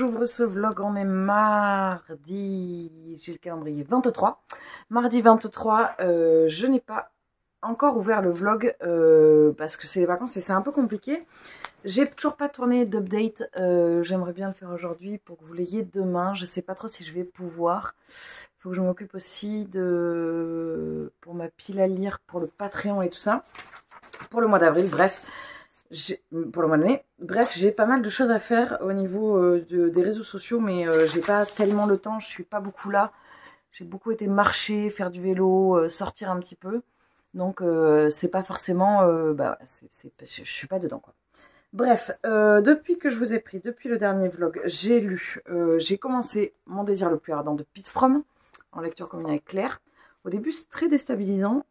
j'ouvre ce vlog, on est mardi, j'ai le calendrier 23. Mardi 23, je n'ai pas encore ouvert le vlog parce que c'est les vacances et c'est un peu compliqué. J'ai toujours pas tourné d'update, j'aimerais bien le faire aujourd'hui pour que vous l'ayez demain. Je sais pas trop si je vais pouvoir. Il faut que je m'occupe aussi pour ma pile à lire, pour le Patreon et tout ça. Pour le mois d'avril, bref. Pour le mois de mai. Bref, j'ai pas mal de choses à faire au niveau des réseaux sociaux, mais j'ai pas tellement le temps, je suis pas beaucoup là. J'ai beaucoup été marcher, faire du vélo, sortir un petit peu. Donc c'est pas forcément... je suis pas dedans, quoi. Bref, depuis que je vous ai pris, depuis le dernier vlog, j'ai lu, j'ai commencé Mon désir le plus ardent de Pete Fromm, en lecture commune avec Claire. Au début, c'est très déstabilisant,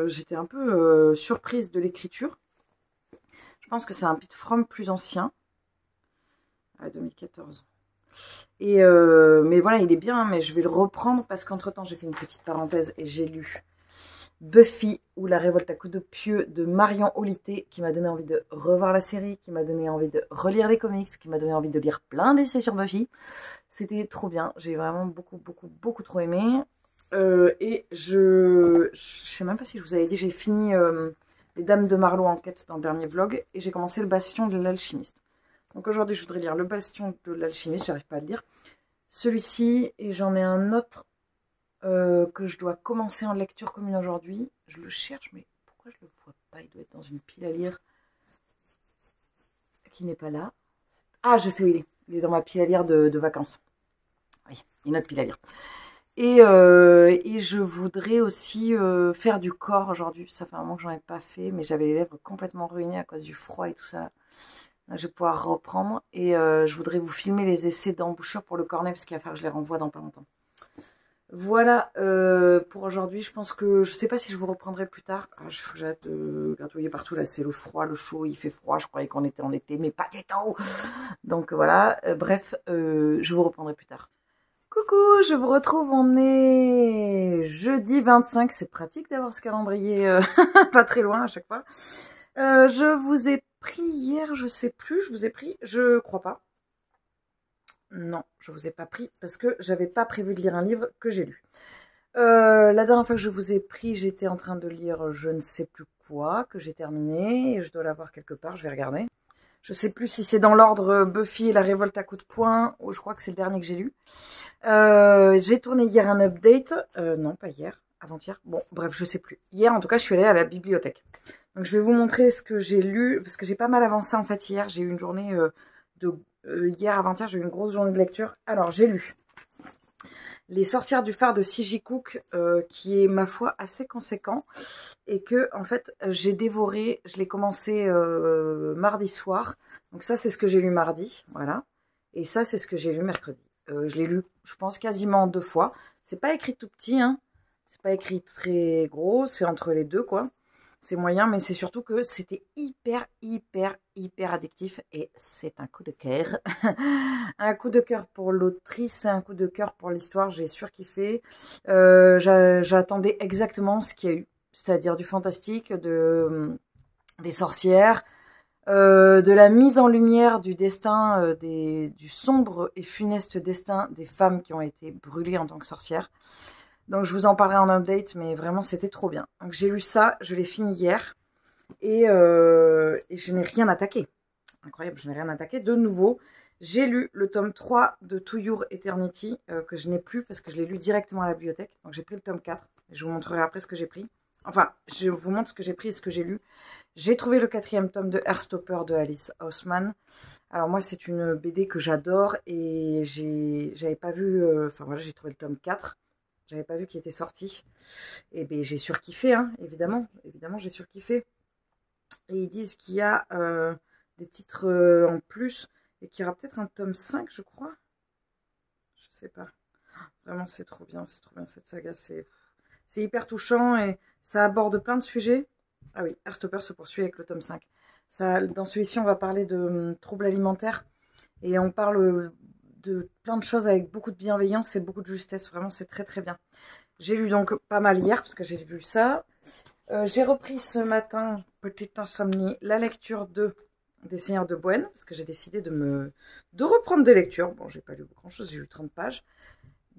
j'étais un peu surprise de l'écriture. Je pense que c'est un Pete Fromm plus ancien, 2014. Mais voilà, il est bien, mais je vais le reprendre parce qu'entre-temps, j'ai fait une petite parenthèse et j'ai lu Buffy ou la révolte à coups de pieux de Marion Olité, qui m'a donné envie de revoir la série, qui m'a donné envie de relire les comics, qui m'a donné envie de lire plein d'essais sur Buffy. C'était trop bien, j'ai vraiment beaucoup trop aimé. Et je sais même pas si je vous avais dit, j'ai fini Les Dames de Marlowe en quête dans le dernier vlog et j'ai commencé Le Bastion de l'Alchimiste. Donc aujourd'hui, je voudrais lire Le Bastion de l'Alchimiste, j'arrive pas à le lire. Celui-ci, et j'en ai un autre que je dois commencer en lecture commune aujourd'hui. Je le cherche, mais pourquoi je le vois pas? Il doit être dans une pile à lire qui n'est pas là. Ah, je sais où il est. Il est dans ma pile à lire de vacances. Oui, une autre pile à lire. Et je voudrais aussi faire du corps aujourd'hui. Ça fait un moment que j'en ai pas fait, mais j'avais les lèvres complètement ruinées à cause du froid et tout ça. Là, je vais pouvoir reprendre. Et je voudrais vous filmer les essais d'embouchure pour le cornet, parce qu'il va falloir que je les renvoie dans pas longtemps. Voilà pour aujourd'hui. Je pense que je sais pas si je vous reprendrai plus tard. Ah, j'ai hâte de gratouiller partout. Là, c'est le froid, le chaud. Il fait froid. Je croyais qu'on était en été, mais pas du tout. Donc voilà. Bref, je vous reprendrai plus tard. Coucou, je vous retrouve. On est jeudi 25. C'est pratique d'avoir ce calendrier pas très loin à chaque fois. Je vous ai pris hier. Je sais plus. Je vous ai pris. Je crois pas. Non, je vous ai pas pris parce que j'avais pas prévu de lire un livre que j'ai lu. La dernière fois que je vous ai pris, j'étais en train de lire je ne sais plus quoi, que j'ai terminé, et je dois l'avoir quelque part, je vais regarder. Je sais plus si c'est dans l'ordre Buffy et la révolte à coups de poing, ou je crois que c'est le dernier que j'ai lu. J'ai tourné hier un update, non pas hier, avant-hier, bon bref je sais plus. Hier en tout cas je suis allée à la bibliothèque. Donc je vais vous montrer ce que j'ai lu, parce que j'ai pas mal avancé en fait hier, j'ai eu une journée hier avant-hier, j'ai eu une grosse journée de lecture. Alors, j'ai lu Les sorcières du phare de C.J. Cook, qui est, ma foi, assez conséquent. Et que, en fait, j'ai dévoré, je l'ai commencé mardi soir. Donc ça, c'est ce que j'ai lu mardi, voilà. Et ça, c'est ce que j'ai lu mercredi. Je l'ai lu, je pense, quasiment 2 fois. C'est pas écrit tout petit, hein. C'est pas écrit très gros, c'est entre les deux, quoi. C'est moyen, mais c'est surtout que c'était hyper addictif et c'est un coup de cœur. Un coup de cœur pour l'autrice, un coup de cœur pour l'histoire, j'ai surkiffé. J'attendais exactement ce qu'il y a eu, c'est-à-dire du fantastique, des sorcières, de la mise en lumière du destin, du sombre et funeste destin des femmes qui ont été brûlées en tant que sorcières. Donc je vous en parlerai en update, mais vraiment c'était trop bien. Donc j'ai lu ça, je l'ai fini hier, et je n'ai rien attaqué. Incroyable, je n'ai rien attaqué. De nouveau, j'ai lu le tome 3 de To Your Eternity, que je n'ai plus parce que je l'ai lu directement à la bibliothèque. Donc j'ai pris le tome 4, et je vous montrerai après ce que j'ai pris. Enfin, je vous montre ce que j'ai pris et ce que j'ai lu. J'ai trouvé le 4e tome de Heartstopper de Alice Oseman. Alors moi, c'est une BD que j'adore, et j'avais pas vu... Enfin voilà, j'ai trouvé le tome 4. J'avais pas vu qu'il était sorti. Et ben j'ai surkiffé, hein, évidemment. Évidemment, j'ai surkiffé. Et ils disent qu'il y a des titres en plus. Et qu'il y aura peut-être un tome 5, je crois. Je sais pas. Vraiment, c'est trop bien cette saga. C'est hyper touchant et ça aborde plein de sujets. Ah oui, Heartstopper se poursuit avec le tome 5. Ça, dans celui-ci, on va parler de troubles alimentaires. Et on parle de plein de choses avec beaucoup de bienveillance et beaucoup de justesse. Vraiment, c'est très bien. J'ai lu donc pas mal hier, parce que j'ai vu ça. J'ai repris ce matin, petite insomnie, la lecture de des Seigneurs de Bohème, parce que j'ai décidé de reprendre des lectures. Bon, j'ai pas lu grand chose, j'ai lu 30 pages.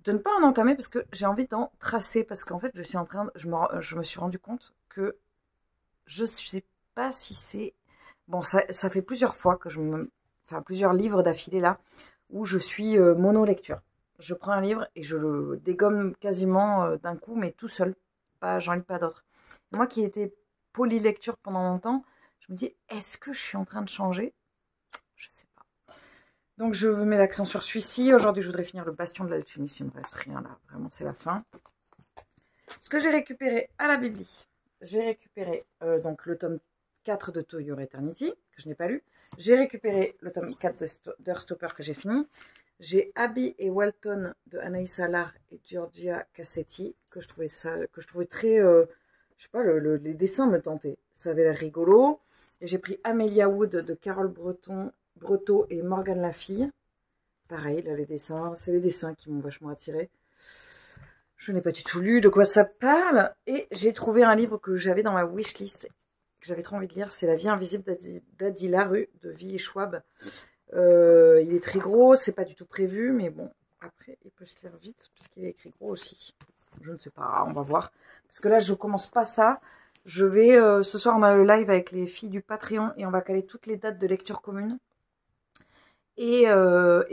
De ne pas en entamer parce que j'ai envie d'en tracer, parce qu'en fait, je me suis rendu compte que je sais pas si c'est... Bon, ça fait plusieurs fois que enfin, plusieurs livres d'affilée là, où je suis mono-lecture. Je prends un livre et je le dégomme quasiment d'un coup, mais tout seul. J'en lis pas d'autres. Moi qui étais polylecture pendant longtemps, je me dis, est-ce que je suis en train de changer? Je sais pas. Donc je mets l'accent sur celui-ci. Aujourd'hui, je voudrais finir le Bastion de l'Alchimiste. Il ne me reste rien là. Vraiment, c'est la fin. Ce que j'ai récupéré à la Bibli, j'ai récupéré donc le tome 4 de To Your Eternity, que je n'ai pas lu. J'ai récupéré le tome 4 d'Heartstopper que j'ai fini. J'ai Abby et Walton de Anaïs Allard et Giorgia Cassetti, que je trouvais très... je sais pas, les dessins me tentaient. Ça avait l'air rigolo. Et j'ai pris Amelia Wood de Carole Breteau et Morgane Lafille. Pareil, là, les dessins, c'est les dessins qui m'ont vachement attirée. Je n'ai pas du tout lu de quoi ça parle. Et j'ai trouvé un livre que j'avais dans ma wishlist, que j'avais trop envie de lire. C'est La vie invisible d'Adi Larue de Vie et Schwab. Il est très gros, c'est pas du tout prévu, mais bon, après, il peut se lire vite, puisqu'il est écrit gros aussi. Je ne sais pas, on va voir. Parce que là, je commence pas ça. Je vais, ce soir, on a le live avec les filles du Patreon, et on va caler toutes les dates de lecture commune. Et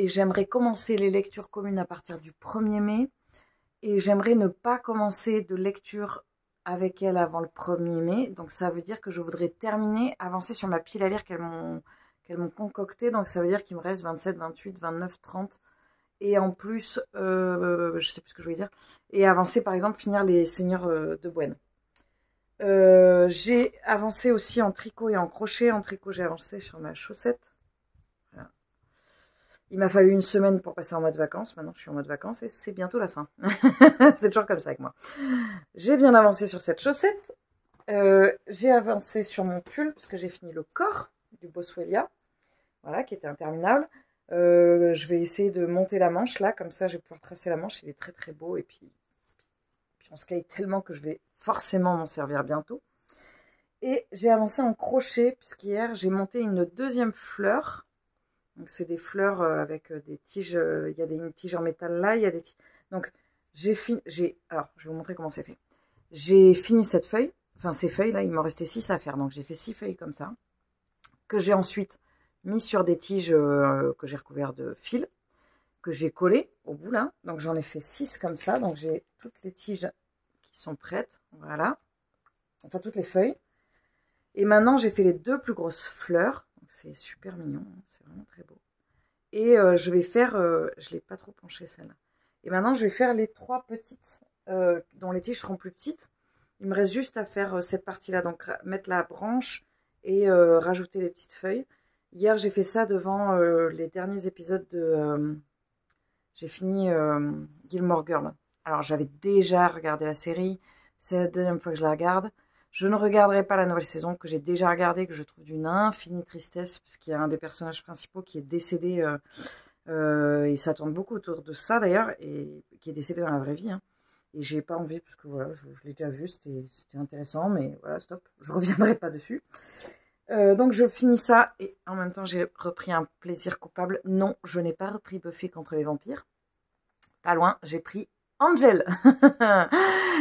j'aimerais commencer les lectures communes à partir du 1er mai. Et j'aimerais ne pas commencer de lecture avec elles avant le 1er mai. Donc ça veut dire que je voudrais terminer, avancer sur ma pile à lire qu'elles m'ont concocté. Donc ça veut dire qu'il me reste 27, 28, 29, 30. Et en plus, je sais plus ce que je voulais dire. Et avancer, par exemple, finir les Seigneurs de Bohème. J'ai avancé aussi en tricot et en crochet. En tricot, j'ai avancé sur ma chaussette. Voilà. Il m'a fallu une semaine pour passer en mode vacances. Maintenant, je suis en mode vacances et c'est bientôt la fin. C'est toujours comme ça avec moi. J'ai bien avancé sur cette chaussette. J'ai avancé sur mon pull parce que j'ai fini le corps du Boswellia. Voilà, qui était interminable. Je vais essayer de monter la manche là, comme ça je vais pouvoir tracer la manche. Il est très très beau et puis on se caille tellement que je vais forcément m'en servir bientôt. Et j'ai avancé en crochet puisqu'hier j'ai monté une deuxième fleur. Donc c'est des fleurs avec des tiges. Il y a une tige en métal là, il y a des tiges. Donc alors je vais vous montrer comment c'est fait. J'ai fini cette feuille, enfin ces feuilles là, il m'en restait 6 à faire. Donc j'ai fait 6 feuilles comme ça que j'ai ensuite mis sur des tiges que j'ai recouvertes de fil, que j'ai collé au bout là. Donc j'en ai fait 6 comme ça. Donc j'ai toutes les tiges qui sont prêtes. Voilà. Enfin toutes les feuilles. Et maintenant j'ai fait les 2 plus grosses fleurs. C'est super mignon. C'est vraiment très beau. Et je vais faire... je ne l'ai pas trop penché celle-là. Et maintenant je vais faire les 3 petites dont les tiges seront plus petites. Il me reste juste à faire cette partie-là. Donc mettre la branche et rajouter les petites feuilles. Hier, j'ai fait ça devant les derniers épisodes de... j'ai fini Gilmore Girl. Alors, j'avais déjà regardé la série. C'est la deuxième fois que je la regarde. Je ne regarderai pas la nouvelle saison que j'ai déjà regardée, que je trouve d'une infinie tristesse, parce qu'il y a un des personnages principaux qui est décédé, et ça tourne beaucoup autour de ça d'ailleurs, et qui est décédé dans la vraie vie. Hein. Et j'ai pas envie, parce que voilà, je l'ai déjà vu, c'était intéressant, mais voilà, stop, je reviendrai pas dessus. Donc je finis ça et en même temps j'ai repris un plaisir coupable. Non, je n'ai pas repris Buffy contre les vampires. Pas loin, j'ai pris Angel.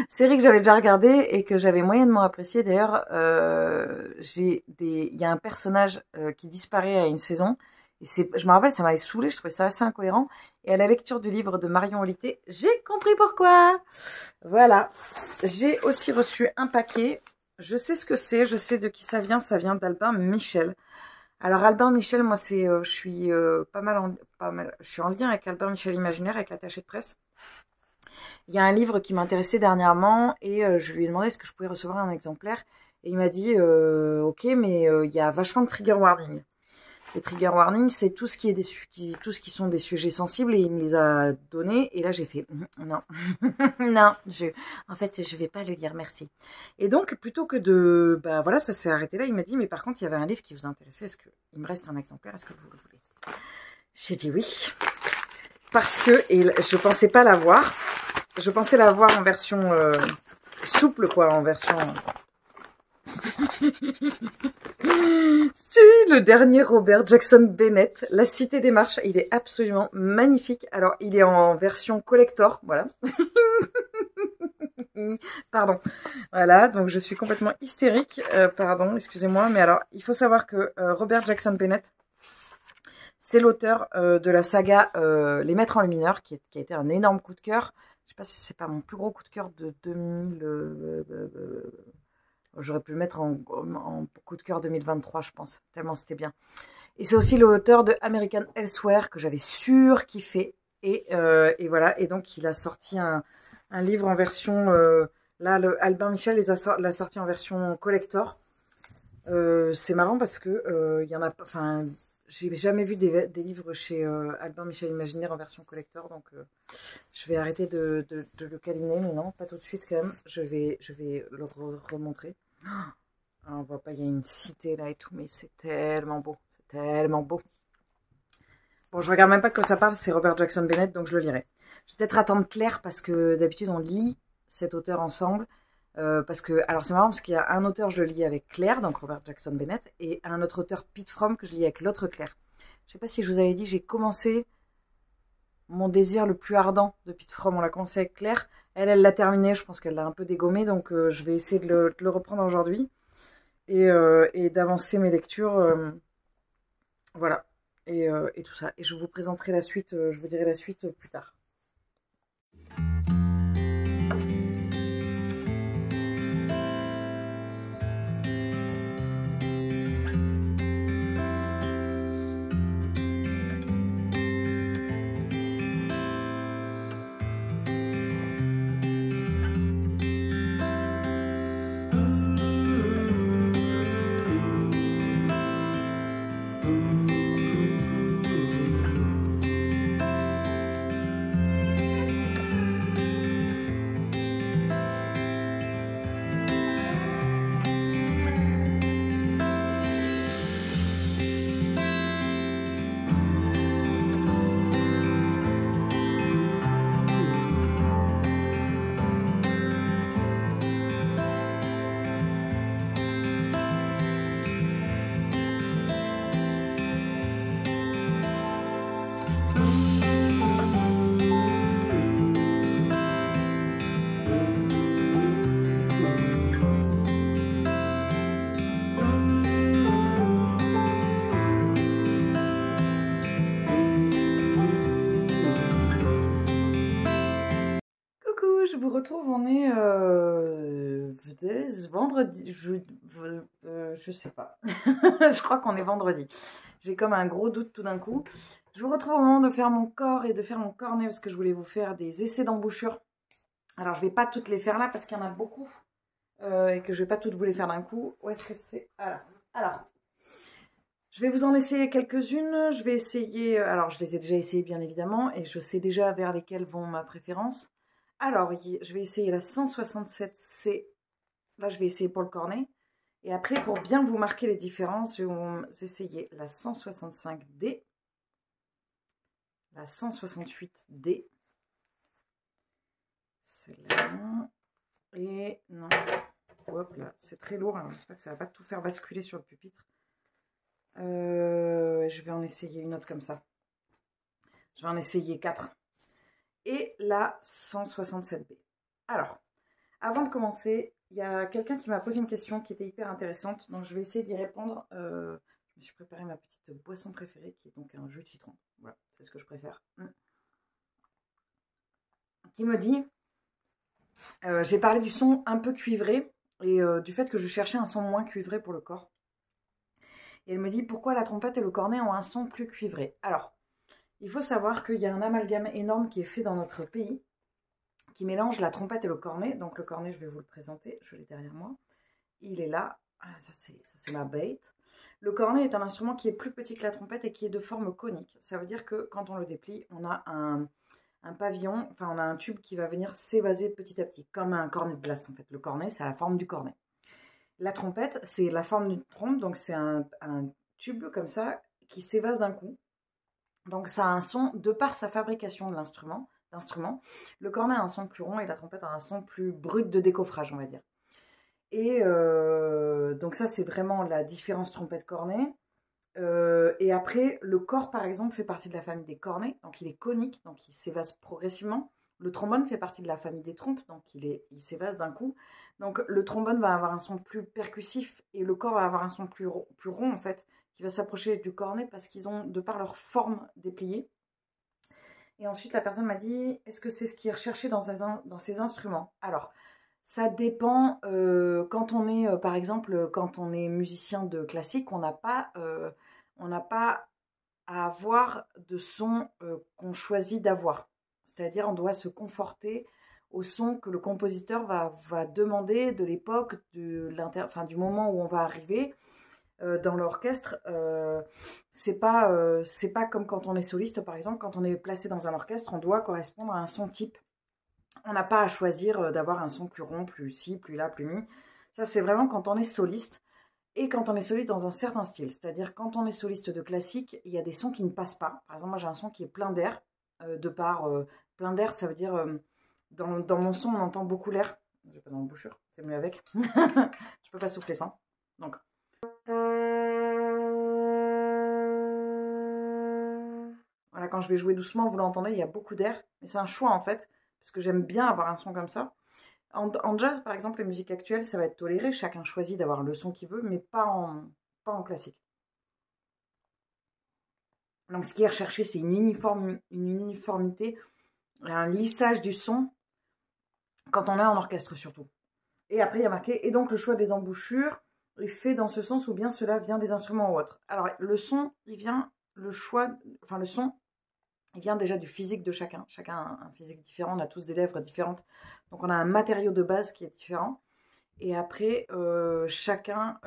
Série que j'avais déjà regardée et que j'avais moyennement appréciée. D'ailleurs, il y a un personnage qui disparaît à une saison. Et je me rappelle, ça m'avait saoulée, je trouvais ça assez incohérent. Et à la lecture du livre de Marion Olité, j'ai compris pourquoi. Voilà. J'ai aussi reçu un paquet. Je sais ce que c'est, je sais de qui ça vient d'Albin Michel. Alors Albin Michel, moi je suis je suis en lien avec Albin Michel Imaginaire, avec l'attaché de presse. Il y a un livre qui m'intéressait dernièrement et je lui ai demandé est-ce que je pouvais recevoir un exemplaire. Et il m'a dit ok, mais il y a vachement de trigger warning. Les trigger warnings, c'est tout ce qui sont des sujets sensibles et il me les a donnés. Et là, j'ai fait non, non, en fait, je vais pas le lire, merci. Et donc, plutôt que de, bah voilà, ça s'est arrêté là. Il m'a dit, mais par contre, il y avait un livre qui vous intéressait. Il me reste un exemplaire. Est-ce que vous le voulez? J'ai dit oui, parce que je pensais pas l'avoir. Je pensais l'avoir en version souple, quoi, en version. le dernier Robert Jackson Bennett, La Cité des Marches. Il est absolument magnifique. Alors, il est en version collector, voilà. Pardon. Voilà, donc je suis complètement hystérique. Pardon, excusez-moi. Mais alors, il faut savoir que Robert Jackson Bennett, c'est l'auteur de la saga Les Maîtres Enlumineurs, qui a été un énorme coup de cœur. Je sais pas si c'est pas mon plus gros coup de cœur de 2000... J'aurais pu le mettre en coup de cœur 2023, je pense, tellement c'était bien. Et c'est aussi l'auteur de American Elsewhere, que j'avais surkiffé. Et voilà, et donc il a sorti un livre en version... là, Albin Michel l'a sorti en version collector. C'est marrant parce que il y en a... Enfin, j'ai jamais vu des livres chez Albin Michel Imaginaire en version collector, donc je vais arrêter de le câliner, mais non, pas tout de suite quand même. Je vais le remontrer. Oh, on voit pas, il y a une cité là et tout, mais c'est tellement beau, c'est tellement beau. Bon, je regarde même pas de quoi ça parle, c'est Robert Jackson Bennett, donc je le lirai. Je vais peut-être attendre Claire, parce que d'habitude on lit cet auteur ensemble. Parce que, alors c'est marrant, parce qu'il y a un auteur, je le lis avec Claire, donc Robert Jackson Bennett, et un autre auteur, Pete Fromm, que je lis avec l'autre Claire. Je sais pas si je vous avais dit, j'ai commencé Mon désir le plus ardent de Pete Fromm, on l'a commencé avec Claire. Elle l'a terminé, je pense qu'elle l'a un peu dégommé, donc je vais essayer de le reprendre aujourd'hui. Et d'avancer mes lectures, voilà, et tout ça. Et je vous présenterai la suite, je vous dirai la suite plus tard. Je vous retrouve, on est vendredi, je sais pas, je crois qu'on est vendredi. J'ai comme un gros doute tout d'un coup. Je vous retrouve au moment de faire mon corps et de faire mon cornet, parce que je voulais vous faire des essais d'embouchure. Alors je vais pas toutes les faire là, parce qu'il y en a beaucoup, et que je vais pas toutes vous les faire d'un coup. Où est-ce que c'est? Alors, je vais vous en essayer quelques-unes. Je vais essayer, alors je les ai déjà essayées bien évidemment, et je sais déjà vers lesquelles vont ma préférence. Alors, je vais essayer la 167C. Là, je vais essayer pour le cornet. Et après, pour bien vous marquer les différences, je vais vous essayer la 165D, la 168D, celle-là, et non, hop là, c'est très lourd, alors j'espère que ça ne va pas tout faire basculer sur le pupitre. Je vais en essayer une autre comme ça. Je vais en essayer 4. Et la 167B. Alors, avant de commencer, il y a quelqu'un qui m'a posé une question qui était hyper intéressante, donc je vais essayer d'y répondre. Je me suis préparé ma petite boisson préférée, qui est donc un jus de citron. Voilà, c'est ce que je préfère. Qui me dit, j'ai parlé du son un peu cuivré, et du fait que je cherchais un son moins cuivré pour le corps. Et elle me dit, pourquoi la trompette et le cornet ont un son plus cuivré? Alors, il faut savoir qu'il y a un amalgame énorme qui est fait dans notre pays, qui mélange la trompette et le cornet. Donc le cornet, je vais vous le présenter, je l'ai derrière moi. Il est là, ça c'est ma bête. Le cornet est un instrument qui est plus petit que la trompette et qui est de forme conique. Ça veut dire que quand on le déplie, on a un pavillon, enfin on a un tube qui va venir s'évaser petit à petit, comme un cornet de glace en fait. Le cornet, c'est la forme du cornet. La trompette, c'est la forme d'une trompe, donc c'est un tube comme ça qui s'évase d'un coup. Donc ça a un son, de par sa fabrication de l'instrument, le cornet a un son plus rond et la trompette a un son plus brut de décoffrage, on va dire. Et donc ça, c'est vraiment la différence trompette-cornet. Et après, le corps, par exemple, fait partie de la famille des cornets, donc il est conique, donc il s'évase progressivement. Le trombone fait partie de la famille des trompes, donc il s'évase d'un coup. Donc le trombone va avoir un son plus percussif et le corps va avoir un son plus rond, en fait, qui va s'approcher du cornet parce qu'ils ont, de par leur forme, dépliée. Et ensuite, la personne m'a dit, est-ce que c'est ce qui est recherché dans ces instruments? Alors, ça dépend. Quand on est, par exemple, quand on est musicien de classique, on n'a pas à avoir de son qu'on choisit d'avoir. C'est-à-dire, on doit se conforter au son que le compositeur va demander de l'époque, du moment où on va arriver dans l'orchestre. C'est pas comme quand on est soliste, par exemple. Quand on est placé dans un orchestre, on doit correspondre à un son type. On n'a pas à choisir d'avoir un son plus rond, plus ci, plus là, plus mi. Ça, c'est vraiment quand on est soliste. Et quand on est soliste dans un certain style. C'est-à-dire, quand on est soliste de classique, il y a des sons qui ne passent pas. Par exemple, moi, j'ai un son qui est plein d'air. Plein d'air, ça veut dire... dans mon son, on entend beaucoup l'air. Je vais pas dans l'embouchure, c'est mieux avec. Je peux pas souffler sans. Donc... Voilà, quand je vais jouer doucement, vous l'entendez, il y a beaucoup d'air. Mais c'est un choix, en fait, parce que j'aime bien avoir un son comme ça. En jazz, par exemple, les musiques actuelles, ça va être toléré. Chacun choisit d'avoir le son qu'il veut, mais pas en classique. Donc, ce qui est recherché, c'est une uniformité, un lissage du son, quand on est en orchestre, surtout. Et après, il y a marqué, et donc le choix des embouchures est fait dans ce sens, ou bien cela vient des instruments ou autres. Alors, le son, il vient déjà du physique de chacun. Chacun a un physique différent, on a tous des lèvres différentes. Donc, on a un matériau de base qui est différent. Et après, chacun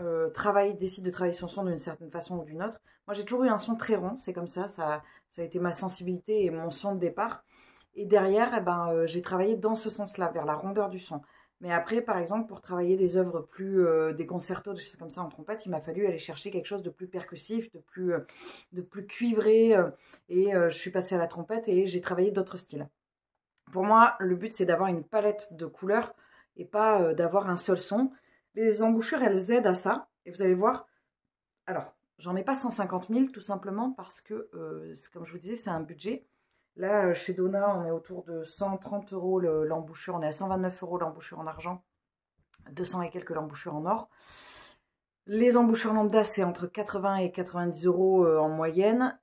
décide de travailler son son d'une certaine façon ou d'une autre. Moi, j'ai toujours eu un son très rond, c'est comme ça a été ma sensibilité et mon son de départ. Et derrière, j'ai travaillé dans ce sens-là, vers la rondeur du son. Mais après, par exemple, pour travailler des œuvres plus, des concertos, des choses comme ça en trompette, il m'a fallu aller chercher quelque chose de plus percussif, de plus cuivré. Je suis passée à la trompette et j'ai travaillé d'autres styles. Pour moi, le but, c'est d'avoir une palette de couleurs et pas d'avoir un seul son. Les embouchures, elles aident à ça. Et vous allez voir, alors, j'en ai pas 150 000 tout simplement parce que, comme je vous disais, c'est un budget. Là, chez Donna, on est autour de 130 € l'embouchure. On est à 129 € l'embouchure en argent, 200 et quelques l'embouchure en or. Les embouchures lambda, c'est entre 80 et 90 € en moyenne.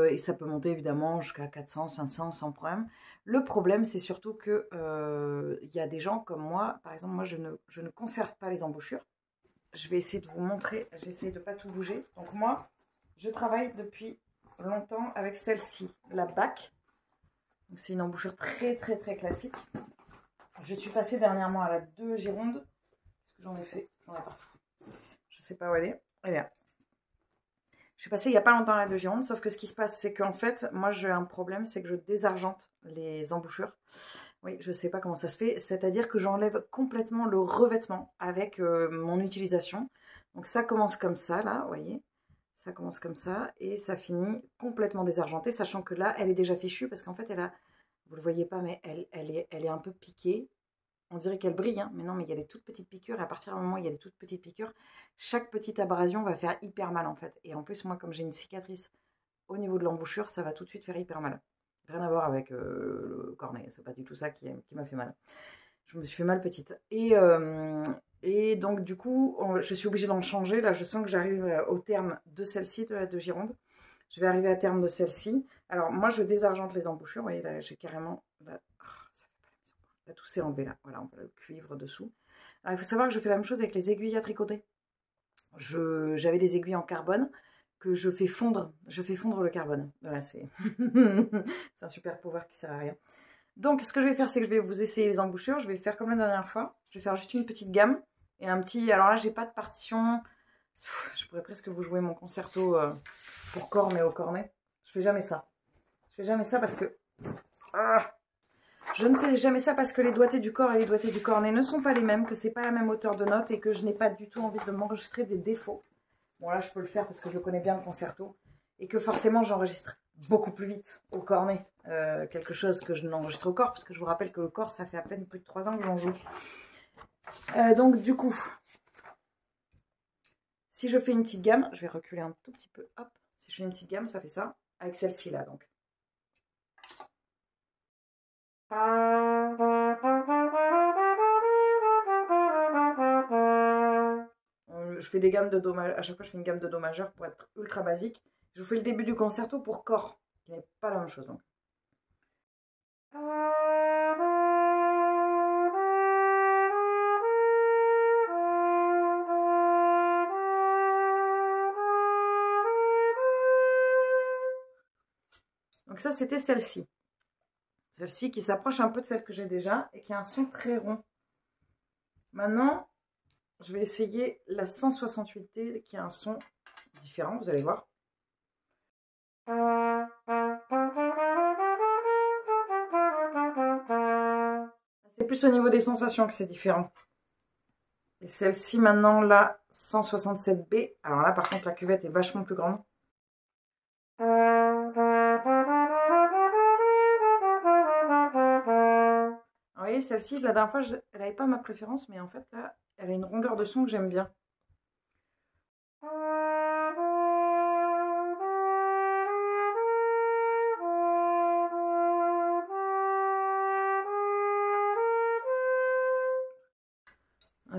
Et ça peut monter évidemment jusqu'à 400, 500 sans problème. Le problème, c'est surtout que y a des gens comme moi. Par exemple, moi, je ne conserve pas les embouchures. Je vais essayer de vous montrer. J'essaie de ne pas tout bouger. Donc moi, je travaille depuis longtemps avec celle-ci, la BAC. C'est une embouchure très, très, très classique. Je suis passée dernièrement à la 2 Gironde. Parce que j'en ai partout. Je ne sais pas où elle est. Elle est là. Je suis passée il n'y a pas longtemps à la 2 Gironde, sauf que ce qui se passe, c'est qu'en fait, moi j'ai un problème, c'est que je désargente les embouchures. Oui, je ne sais pas comment ça se fait, c'est-à-dire que j'enlève complètement le revêtement avec mon utilisation. Donc ça commence comme ça, là, vous voyez. Ça commence comme ça et ça finit complètement désargenté, sachant que là, elle est déjà fichue parce qu'en fait, vous ne le voyez pas, mais elle est un peu piquée. On dirait qu'elle brille, hein, mais non, mais il y a des toutes petites piqûres. Et à partir du moment où il y a des toutes petites piqûres, chaque petite abrasion va faire hyper mal, en fait. Et en plus, moi, comme j'ai une cicatrice au niveau de l'embouchure, ça va tout de suite faire hyper mal. Rien à voir avec le cornet. C'est pas du tout ça qui m'a fait mal. Je me suis fait mal petite. Et donc, du coup, je suis obligée d'en changer. Là, je sens que j'arrive au terme de celle-ci, de la de Gironde. Je vais arriver à terme de celle-ci. Alors, moi, je désargente les embouchures. Vous voyez, là, j'ai carrément... Là, ça fait pas la maison. Là, tout s'est enlevé, là. Voilà, on voit le cuivre dessous. Alors, il faut savoir que je fais la même chose avec les aiguilles à tricoter. J'avais des aiguilles en carbone que je fais fondre. Je fais fondre le carbone. Voilà, c'est un super pouvoir qui sert à rien. Donc, ce que je vais faire, c'est que je vais vous essayer les embouchures. Je vais faire comme la dernière fois. Je vais faire juste une petite gamme et un petit... Alors là, j'ai pas de partition. Je pourrais presque vous jouer mon concerto pour corps, mais au cornet. Je fais jamais ça. Je fais jamais ça parce que... Je ne fais jamais ça parce que les doigtés du corps et les doigtés du cornet ne sont pas les mêmes, que c'est pas la même hauteur de note et que je n'ai pas du tout envie de m'enregistrer des défauts. Bon, là, je peux le faire parce que je le connais bien, le concerto. Et que forcément, j'enregistre beaucoup plus vite au cornet. Quelque chose que je n'enregistre au corps, parce que je vous rappelle que le corps, ça fait à peine plus de 3 ans que j'en joue. Donc, du coup, Si je fais une petite gamme, je vais reculer un tout petit peu, hop. Si je fais une petite gamme, ça fait ça, avec celle-ci là, donc. Je fais des gammes de do majeur, à chaque fois je fais une gamme de do majeur pour être ultra basique. Je vous fais le début du concerto pour corps, qui n'est pas la même chose donc. Donc ça c'était celle-ci. Celle-ci qui s'approche un peu de celle que j'ai déjà et qui a un son très rond. Maintenant, je vais essayer la 168D qui a un son différent, vous allez voir. C'est plus au niveau des sensations que c'est différent. Et celle-ci maintenant, la 167B. Alors là par contre la cuvette est vachement plus grande. Vous voyez, celle-ci, la dernière fois, elle n'avait pas ma préférence, mais en fait, là, elle a une rondeur de son que j'aime bien.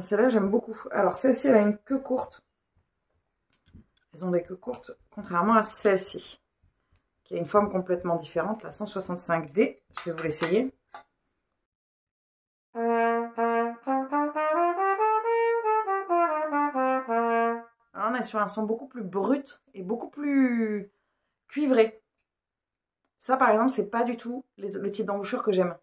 Celle-là, j'aime beaucoup. Alors, celle-ci, elle a une queue courte. Elles ont des queues courtes, contrairement à celle-ci, qui a une forme complètement différente, la 165D. Je vais vous l'essayer. Alors, on est sur un son beaucoup plus brut et beaucoup plus cuivré. Ça, par exemple, c'est pas du tout le type d'embouchure que j'aime.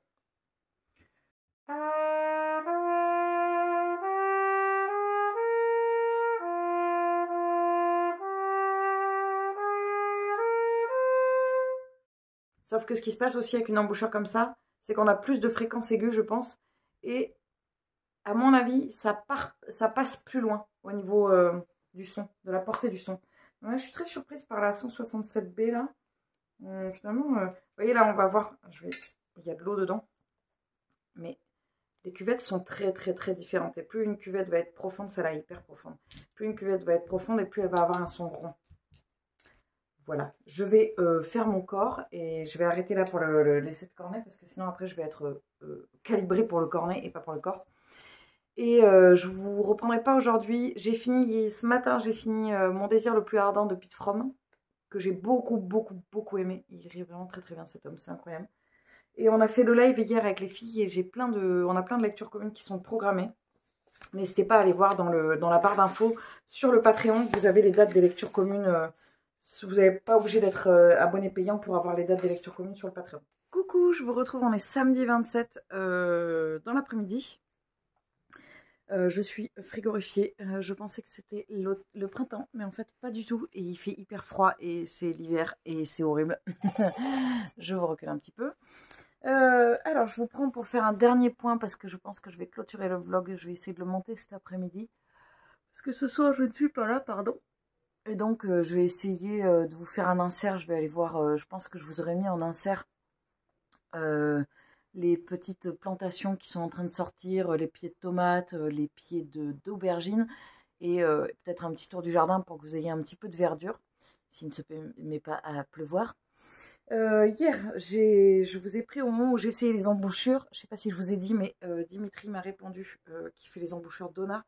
Sauf que ce qui se passe aussi avec une embouchure comme ça, c'est qu'on a plus de fréquences aiguës, je pense. Et à mon avis, ça passe plus loin au niveau du son, de la portée du son. Donc là, je suis très surprise par la 167B là. Finalement, vous voyez là, on va voir. Il y a de l'eau dedans. Mais les cuvettes sont très très très différentes. Et plus une cuvette va être profonde, celle-là est hyper profonde. Plus une cuvette va être profonde et plus elle va avoir un son rond. Voilà, je vais faire mon corps et je vais arrêter là pour l'essai de cornet parce que sinon après je vais être calibrée pour le cornet et pas pour le corps. Et je vous reprendrai pas aujourd'hui. J'ai fini, ce matin, j'ai fini Mon désir le plus ardent de Pete Fromm, que j'ai beaucoup aimé. Il est vraiment très très bien cet homme, c'est incroyable. Et on a fait le live hier avec les filles et on a plein de lectures communes qui sont programmées. N'hésitez pas à aller voir dans la barre d'infos sur le Patreon, vous avez les dates des lectures communes. Vous n'êtes pas obligé d'être abonné payant pour avoir les dates des lectures communes sur le Patreon. Coucou, je vous retrouve, on est samedi 27 dans l'après-midi. Je suis frigorifiée. Je pensais que c'était le printemps, mais en fait pas du tout. Et il fait hyper froid et c'est l'hiver et c'est horrible. Je vous recule un petit peu. Alors, je vous prends pour faire un dernier point parce que je pense que je vais clôturer le vlog. Je vais essayer de le monter cet après-midi. Parce que ce soir, je ne suis pas là, pardon. Et donc, je vais essayer de vous faire un insert. Je vais aller voir, je pense que je vous aurais mis en insert les petites plantations qui sont en train de sortir, les pieds de tomates, les pieds d'aubergines. Et peut-être un petit tour du jardin pour que vous ayez un petit peu de verdure, s'il ne se met pas à pleuvoir. Hier, je vous ai pris au moment où j'essayais les embouchures. Je ne sais pas si je vous ai dit, mais Dimitri m'a répondu qu'il fait les embouchures Donna.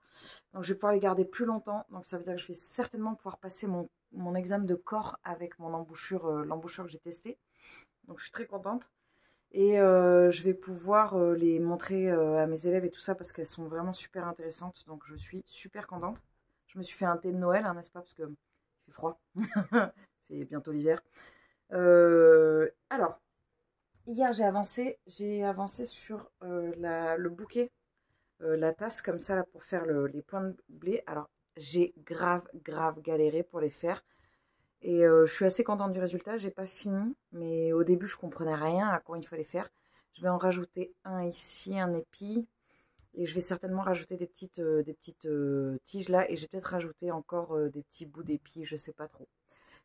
Donc, je vais pouvoir les garder plus longtemps. Donc, ça veut dire que je vais certainement pouvoir passer mon examen de corps avec mon embouchure, l'embouchure que j'ai testée. Donc, je suis très contente. Et je vais pouvoir les montrer à mes élèves et tout ça parce qu'elles sont vraiment super intéressantes. Donc, je suis super contente. Je me suis fait un thé de Noël, hein, n'est-ce pas? Parce qu'il fait froid. C'est bientôt l'hiver. Alors, hier j'ai avancé sur le bouquet, la tasse comme ça là pour faire les points de blé. Alors j'ai grave galéré pour les faire et je suis assez contente du résultat. J'ai pas fini, mais au début je comprenais rien à quoi il fallait faire. Je vais en rajouter un ici, un épi, et je vais certainement rajouter des petites tiges là, et je vais peut-être rajouter encore des petits bouts d'épi, je sais pas trop.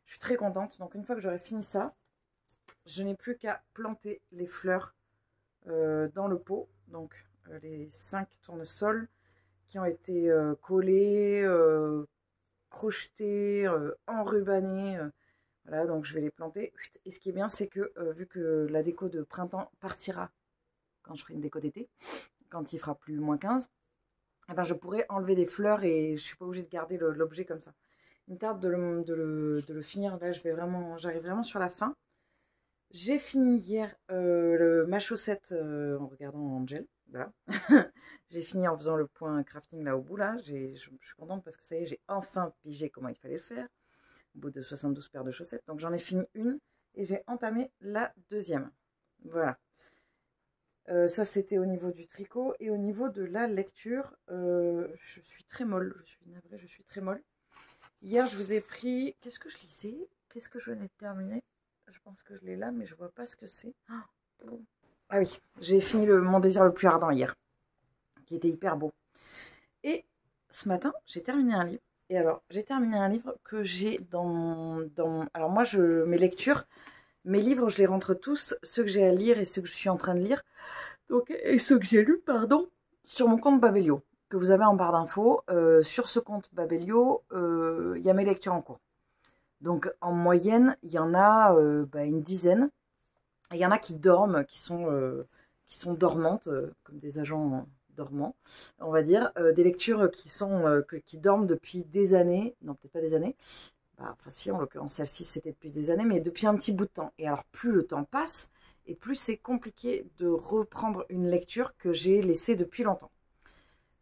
Je suis très contente. Donc une fois que j'aurai fini ça, je n'ai plus qu'à planter les fleurs dans le pot. Donc les 5 tournesols qui ont été collés, crochetés, enrubannés. Voilà, donc je vais les planter. Et ce qui est bien, c'est que vu que la déco de printemps partira quand je ferai une déco d'été, quand il fera plus -15, eh ben, je pourrais enlever des fleurs et je suis pas obligée de garder l'objet comme ça. Il me tarde de le finir. Là, j'arrive vraiment sur la fin. J'ai fini hier ma chaussette en regardant Angel. Voilà. J'ai fini en faisant le point crafting là au bout. Là. Je suis contente parce que ça y est, j'ai enfin pigé comment il fallait le faire. Au bout de 72 paires de chaussettes. Donc j'en ai fini une et j'ai entamé la deuxième. Voilà. Ça, c'était au niveau du tricot. Et au niveau de la lecture, je suis très molle. Je suis navrée, je suis très molle. Hier, je vous ai pris... Qu'est-ce que je lisais? Qu'est-ce que je venais de terminer? Je pense que je l'ai là, mais je vois pas ce que c'est. Ah oui, j'ai fini Mon désir le plus ardent hier, qui était hyper beau. Et ce matin, j'ai terminé un livre. Et alors, j'ai terminé un livre que j'ai Alors moi, mes lectures, mes livres, je les rentre tous, ceux que j'ai à lire et ceux que je suis en train de lire. Donc, et ceux que j'ai lus, pardon, sur mon compte Babelio, que vous avez en barre d'infos. Sur ce compte Babelio, il y a mes lectures en cours. Donc, en moyenne, il y en a une dizaine. Et il y en a qui dorment, qui sont dormantes, comme des agents dormants, on va dire. Des lectures qui dorment depuis des années. Non, peut-être pas des années. Enfin, si, en l'occurrence, celle-ci, c'était depuis des années, mais depuis un petit bout de temps. Et alors, plus le temps passe, et plus c'est compliqué de reprendre une lecture que j'ai laissée depuis longtemps.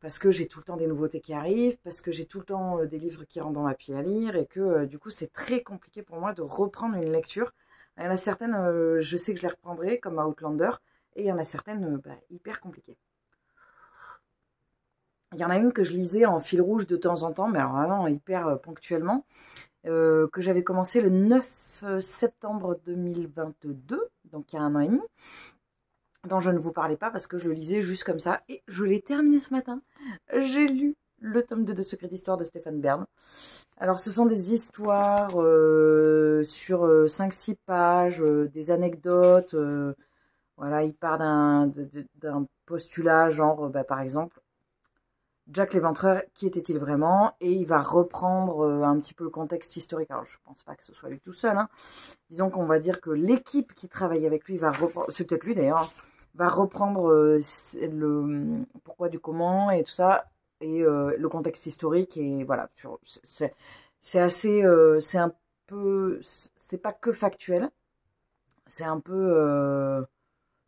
Parce que j'ai tout le temps des nouveautés qui arrivent, parce que j'ai tout le temps des livres qui rentrent dans ma pile à lire, et que du coup, c'est très compliqué pour moi de reprendre une lecture. Il y en a certaines, je sais que je les reprendrai, comme Outlander, et il y en a certaines hyper compliquées. Il y en a une que je lisais en fil rouge de temps en temps, mais alors vraiment hyper ponctuellement, que j'avais commencé le 9 septembre 2022, donc il y a 1 an et demi, dont je ne vous parlais pas parce que je le lisais juste comme ça, et je l'ai terminé ce matin. J'ai lu le tome 2 de Secret d'Histoire de Stéphane Bern. Alors ce sont des histoires sur 5-6 pages, des anecdotes, voilà, il part d'un postulat, genre, par exemple, Jack l'Éventreur, qui était-il vraiment? Et il va reprendre un petit peu le contexte historique. Alors, je pense pas que ce soit lui tout seul. Hein. Disons qu'on va dire que l'équipe qui travaille avec lui va reprendre, c'est peut-être lui d'ailleurs, va reprendre le pourquoi du comment et tout ça, et le contexte historique. Et voilà, c'est assez, c'est un peu, c'est pas que factuel, c'est un peu,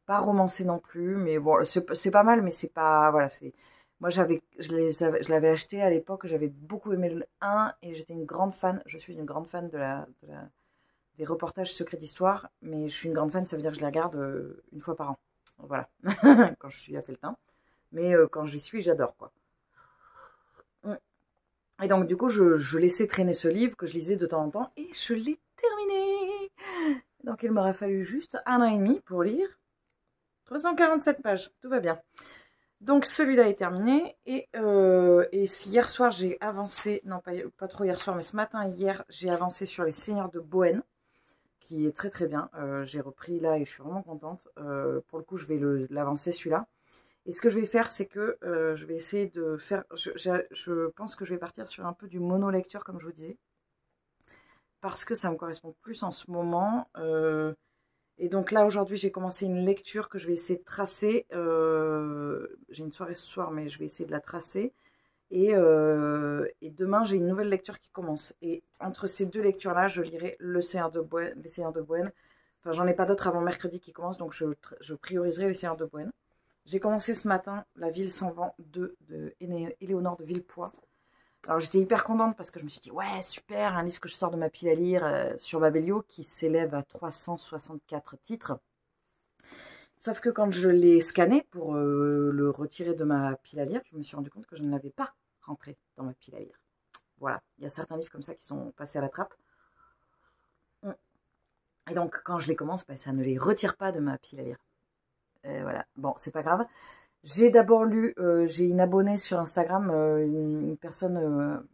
pas romancé non plus, mais bon, c'est pas mal, mais c'est pas, voilà, c'est... Moi, je l'avais acheté à l'époque, j'avais beaucoup aimé le 1 et j'étais une grande fan, je suis une grande fan des reportages secrets d'histoire, mais je suis une grande fan, ça veut dire que je les regarde une fois par an. Voilà, quand je suis à Felletin. Mais quand j'y suis, j'adore, quoi. Et donc, du coup, je laissais traîner ce livre que je lisais de temps en temps et je l'ai terminé. Donc, il m'aura fallu juste 1 an et demi pour lire 347 pages, tout va bien. Donc celui-là est terminé et hier soir j'ai avancé, non pas trop hier soir mais ce matin hier j'ai avancé sur les Seigneurs de Bohême qui est très très bien. J'ai repris là et je suis vraiment contente. Pour le coup je vais l'avancer celui-là. Et ce que je vais faire c'est que je vais essayer de faire, je pense que je vais partir sur un peu du mono-lecture comme je vous disais. Parce que ça me correspond plus en ce moment. Et donc là, aujourd'hui, j'ai commencé une lecture que je vais essayer de tracer. J'ai une soirée ce soir, mais je vais essayer de la tracer. Et demain, j'ai une nouvelle lecture qui commence. Et entre ces deux lectures-là, je lirai Les Seigneurs de Bohême. Enfin, j'en ai pas d'autres avant mercredi qui commence, donc je prioriserai Les Seigneurs de Bohême. J'ai commencé ce matin La Ville sans vent de Éléonore de Villepoix. Alors j'étais hyper contente parce que je me suis dit, ouais, super, un livre que je sors de ma pile à lire sur Babelio qui s'élève à 364 titres. Sauf que quand je l'ai scanné pour le retirer de ma pile à lire, je me suis rendu compte que je ne l'avais pas rentré dans ma pile à lire. Voilà, il y a certains livres comme ça qui sont passés à la trappe. Et donc quand je les commence, ça ne les retire pas de ma pile à lire. Voilà, bon, c'est pas grave. J'ai d'abord lu, j'ai une abonnée sur Instagram, une personne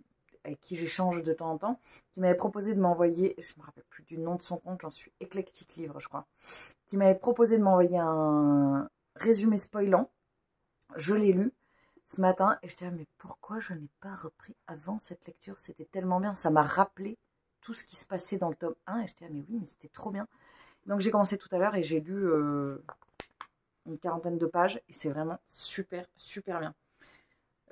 avec qui j'échange de temps en temps, qui m'avait proposé de m'envoyer, je ne me rappelle plus du nom de son compte, j'en suis éclectique livre, je crois, qui m'avait proposé de m'envoyer un résumé spoilant. Je l'ai lu. ce matin et je disais, mais pourquoi je n'ai pas repris avant cette lecture? C'était tellement bien, ça m'a rappelé tout ce qui se passait dans le tome 1 et je disais, mais oui, mais c'était trop bien. Donc j'ai commencé tout à l'heure et j'ai lu une quarantaine de pages et c'est vraiment super, super bien.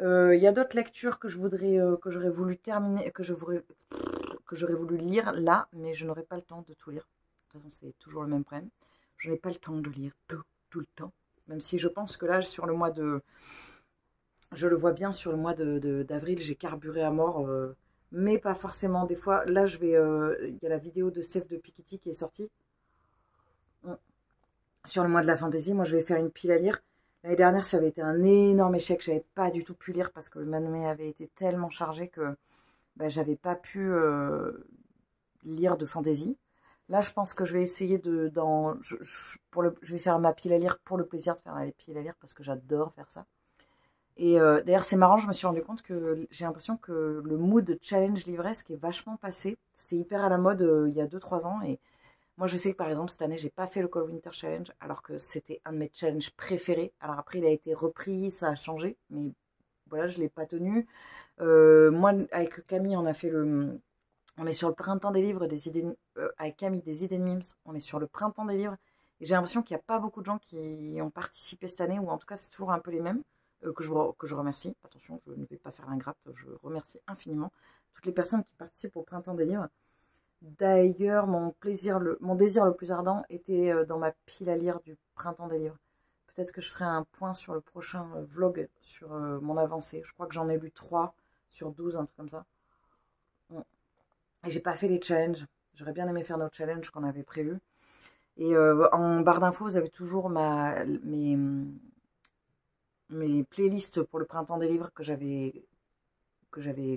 Il y a d'autres lectures que je voudrais, que j'aurais voulu terminer, que j'aurais voulu lire là, mais je n'aurais pas le temps de tout lire. De toute façon, c'est toujours le même problème. Je n'ai pas le temps de lire tout le temps. Même si je pense que là, sur le mois de... Je le vois bien, sur le mois d'avril, j'ai carburé à mort, mais pas forcément. Des fois, là, je vais... Il y a la vidéo de Steph de Piketty qui est sortie. Sur le mois de la fantaisie, moi, je vais faire une pile à lire. L'année dernière, ça avait été un énorme échec. Je n'avais pas du tout pu lire parce que le manuel avait été tellement chargé que j'avais pas pu lire de fantaisie. Là, je pense que je vais essayer de... je vais faire ma pile à lire pour le plaisir de faire la pile à lire parce que j'adore faire ça. Et d'ailleurs, c'est marrant, je me suis rendu compte que j'ai l'impression que le mood challenge livresque est vachement passé. C'était hyper à la mode il y a 2-3 ans. Et moi, je sais que par exemple, cette année, j'ai pas fait le Cold Winter Challenge alors que c'était un de mes challenges préférés. Alors après, il a été repris, ça a changé. Mais voilà, je ne l'ai pas tenu. Moi, avec Camille, on a fait le... On est sur le printemps des livres, des idées, avec Camille, des idées de memes. On est sur le printemps des livres. Et j'ai l'impression qu'il n'y a pas beaucoup de gens qui ont participé cette année, ou en tout cas, c'est toujours un peu les mêmes, que je remercie. Attention, je ne vais pas faire l'ingrate, je remercie infiniment toutes les personnes qui participent au printemps des livres. D'ailleurs, mon désir le plus ardent était dans ma pile à lire du printemps des livres. Peut-être que je ferai un point sur le prochain vlog, sur mon avancée. Je crois que j'en ai lu 3 sur 12, un truc comme ça. Et j'ai pas fait les challenges. J'aurais bien aimé faire nos challenges qu'on avait prévus. Et en barre d'infos, vous avez toujours mes playlists pour le printemps des livres que j'avais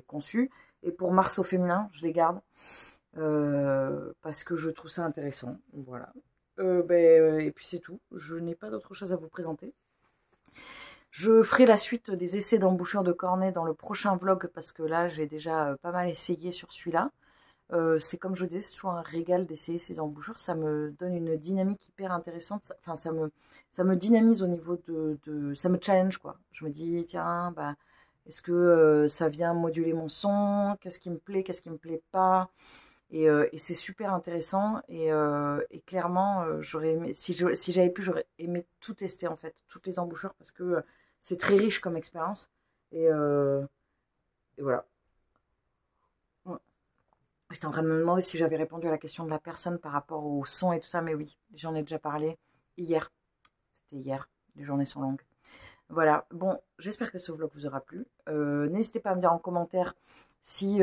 conçues. Et pour Mars au féminin, je les garde. Parce que je trouve ça intéressant. Voilà. Et puis c'est tout. Je n'ai pas d'autre chose à vous présenter. Je ferai la suite des essais d'embouchure de cornet dans le prochain vlog parce que là, j'ai déjà pas mal essayé sur celui-là. C'est comme je vous disais, c'est toujours un régal d'essayer ces embouchures. Ça me donne une dynamique hyper intéressante. Enfin, ça me dynamise au niveau ça me challenge, quoi. Je me dis, tiens, est-ce que ça vient moduler mon son? Qu'est-ce qui me plaît? Qu'est-ce qui me plaît pas? Et c'est super intéressant. Et clairement, j'aurais aimé, si j'avais pu, j'aurais aimé tout tester, en fait. Toutes les embouchures, parce que c'est très riche comme expérience. Et voilà. J'étais en train de me demander si j'avais répondu à la question de la personne par rapport au son et tout ça, mais oui, j'en ai déjà parlé hier. C'était hier, les journées sont longues. Voilà, bon, j'espère que ce vlog vous aura plu. N'hésitez pas à me dire en commentaire si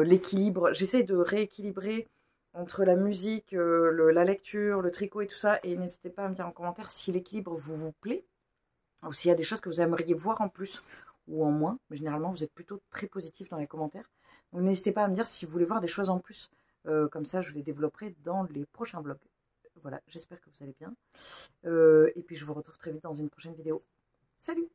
l'équilibre... J'essaie de rééquilibrer entre la musique, la lecture, le tricot et tout ça. Et n'hésitez pas à me dire en commentaire si l'équilibre vous plaît. Ou s'il y a des choses que vous aimeriez voir en plus ou en moins. Mais généralement, vous êtes plutôt très positif dans les commentaires. Donc n'hésitez pas à me dire si vous voulez voir des choses en plus. Comme ça, je les développerai dans les prochains vlogs. Voilà, j'espère que vous allez bien. Et puis, je vous retrouve très vite dans une prochaine vidéo. Salut!